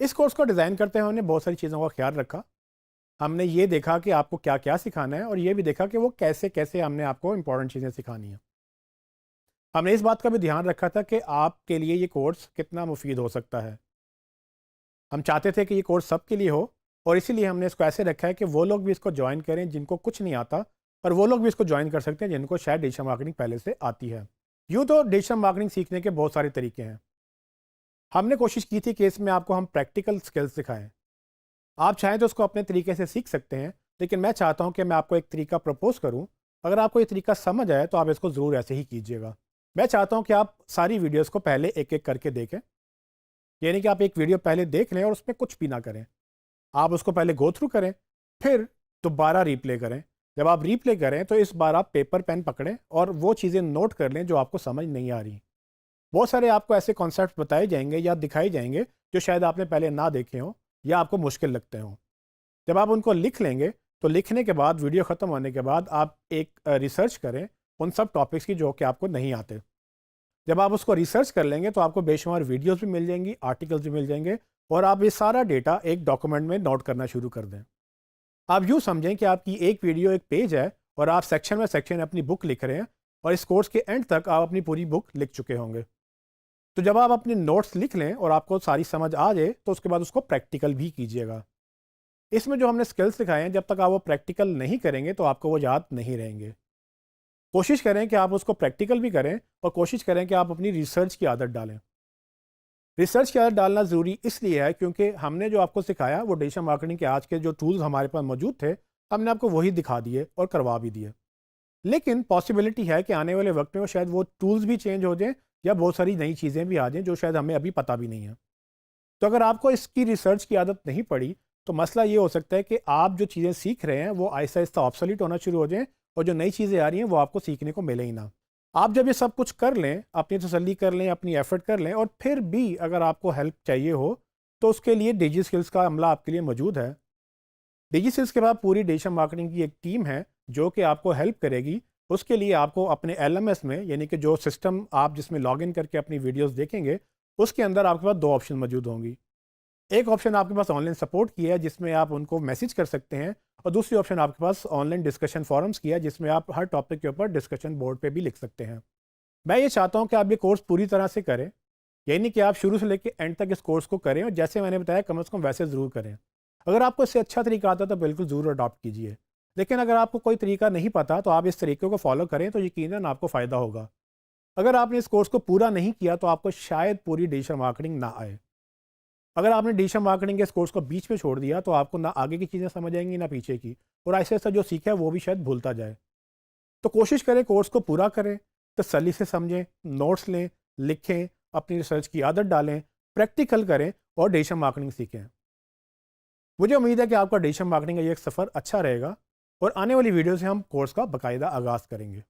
इस कोर्स को डिज़ाइन करते हुए हमने बहुत सारी चीज़ों का ख्याल रखा। हमने ये देखा कि आपको क्या क्या सिखाना है और ये भी देखा कि वो कैसे कैसे हमने आपको इंपॉर्टेंट चीज़ें सिखानी है। हमने इस बात का भी ध्यान रखा था कि आपके लिए ये कोर्स कितना मुफीद हो सकता है। हम चाहते थे कि ये कोर्स सबके लिए हो और इसीलिए हमने इसको ऐसे रखा है कि वो लोग भी इसको ज्वाइन करें जिनको कुछ नहीं आता, और वो लोग भी इसको ज्वाइन कर सकते हैं जिनको शायद डिजिटल मार्केटिंग पहले से आती है। यूँ तो डिजिटल मार्केटिंग सीखने के बहुत सारे तरीके हैं। हमने कोशिश की थी कि इसमें आपको हम प्रैक्टिकल स्किल्स सिखाएं। आप चाहें तो उसको अपने तरीके से सीख सकते हैं, लेकिन मैं चाहता हूं कि मैं आपको एक तरीका प्रपोज करूं। अगर आपको ये तरीका समझ आए तो आप इसको ज़रूर ऐसे ही कीजिएगा। मैं चाहता हूं कि आप सारी वीडियोस को पहले एक एक करके देखें, यानी कि आप एक वीडियो पहले देख लें और उसमें कुछ भी ना करें। आप उसको पहले गो थ्रू करें, फिर दोबारा रिप्ले करें। जब आप रिप्ले करें तो इस बार आप पेपर पेन पकड़ें और वो चीज़ें नोट कर लें जो आपको समझ नहीं आ रही। बहुत सारे आपको ऐसे कॉन्सेप्ट बताए जाएंगे या दिखाए जाएंगे जो शायद आपने पहले ना देखे हों या आपको मुश्किल लगते हों। जब आप उनको लिख लेंगे तो लिखने के बाद वीडियो ख़त्म होने के बाद आप एक रिसर्च करें उन सब टॉपिक्स की जो कि आपको नहीं आते। जब आप उसको रिसर्च कर लेंगे तो आपको बेशुमार वीडियोस भी मिल जाएंगी, आर्टिकल्स भी मिल जाएंगे, और आप ये सारा डेटा एक डॉक्यूमेंट में नोट करना शुरू कर दें। आप यूँ समझें कि आपकी एक वीडियो एक पेज है और आप सेक्शन में सेक्शन अपनी बुक लिख रहे हैं, और इस कोर्स के एंड तक आप अपनी पूरी बुक लिख चुके होंगे। तो जब आप अपने नोट्स लिख लें और आपको सारी समझ आ जाए तो उसके बाद उसको प्रैक्टिकल भी कीजिएगा। इसमें जो हमने स्किल्स सिखाए हैं, जब तक आप वो प्रैक्टिकल नहीं करेंगे तो आपको वो याद नहीं रहेंगे। कोशिश करें कि आप उसको प्रैक्टिकल भी करें और कोशिश करें कि आप अपनी रिसर्च की आदत डालें। रिसर्च की आदत डालना ज़रूरी इसलिए है क्योंकि हमने जो आपको सिखाया वो डिजिटल मार्केटिंग के आज के जो टूल्स हमारे पास मौजूद थे, हमने आपको वही दिखा दिए और करवा भी दिए। लेकिन पॉसिबिलिटी है कि आने वाले वक्त में वो शायद वो टूल्स भी चेंज हो जाएँ या बहुत सारी नई चीज़ें भी आ जाएँ जो शायद हमें अभी पता भी नहीं है। तो अगर आपको इसकी रिसर्च की आदत नहीं पड़ी तो मसला ये हो सकता है कि आप जो चीज़ें सीख रहे हैं वो आहिस्ता आहिस्ता ऑब्सोलीट होना शुरू हो जाएँ और जो नई चीज़ें आ रही हैं वो आपको सीखने को मिले ही ना। आप जब ये सब कुछ कर लें, अपनी तसल्ली कर लें, अपनी एफर्ट कर लें, और फिर भी अगर आपको हेल्प चाहिए हो तो उसके लिए डिजी स्किल्स का अमला आपके लिए मौजूद है। डिजी स्किल्स के बाद पूरी डिजिटल मार्केटिंग की एक टीम है जो कि आपको हेल्प करेगी। उसके लिए आपको अपने एलएमएस में, यानी कि जो सिस्टम आप जिसमें लॉगिन करके अपनी वीडियोस देखेंगे, उसके अंदर आपके पास दो ऑप्शन मौजूद होंगी। एक ऑप्शन आपके पास ऑनलाइन सपोर्ट की है जिसमें आप उनको मैसेज कर सकते हैं, और दूसरी ऑप्शन आपके पास ऑनलाइन डिस्कशन फोरम्स की है जिसमें आप हर टॉपिक के ऊपर डिस्कशन बोर्ड पे भी लिख सकते हैं। मैं ये चाहता हूँ कि आप ये कोर्स पूरी तरह से करें, यानी कि आप शुरू से लेकर एंड तक इस कोर्स को करें, और जैसे मैंने बताया कम से कम वैसे ज़रूर करें। अगर आपको इससे अच्छा तरीका आता है तो बिल्कुल ज़रूर अडॉप्ट कीजिए, लेकिन अगर आपको कोई तरीका नहीं पता तो आप इस तरीके को फॉलो करें तो यकीनन आपको फ़ायदा होगा। अगर आपने इस कोर्स को पूरा नहीं किया तो आपको शायद पूरी डिजिटल मार्केटिंग ना आए। अगर आपने डिजिटल मार्केटिंग के इस कोर्स को बीच में छोड़ दिया तो आपको ना आगे की चीज़ें समझ आएंगी ना पीछे की, और ऐसे ऐसा जो सीखा है वो भी शायद भूलता जाए। तो कोशिश करें कोर्स को पूरा करें, तसल्ली से समझें, नोट्स लें, लिखें, अपनी रिसर्च की आदत डालें, प्रैक्टिकल करें और डिजिटल मार्केटिंग सीखें। मुझे उम्मीद है कि आपका डिजिटल मार्केटिंग का ये एक सफ़र अच्छा रहेगा, और आने वाली वीडियो से हम कोर्स का बाकायदा आगाज़ करेंगे।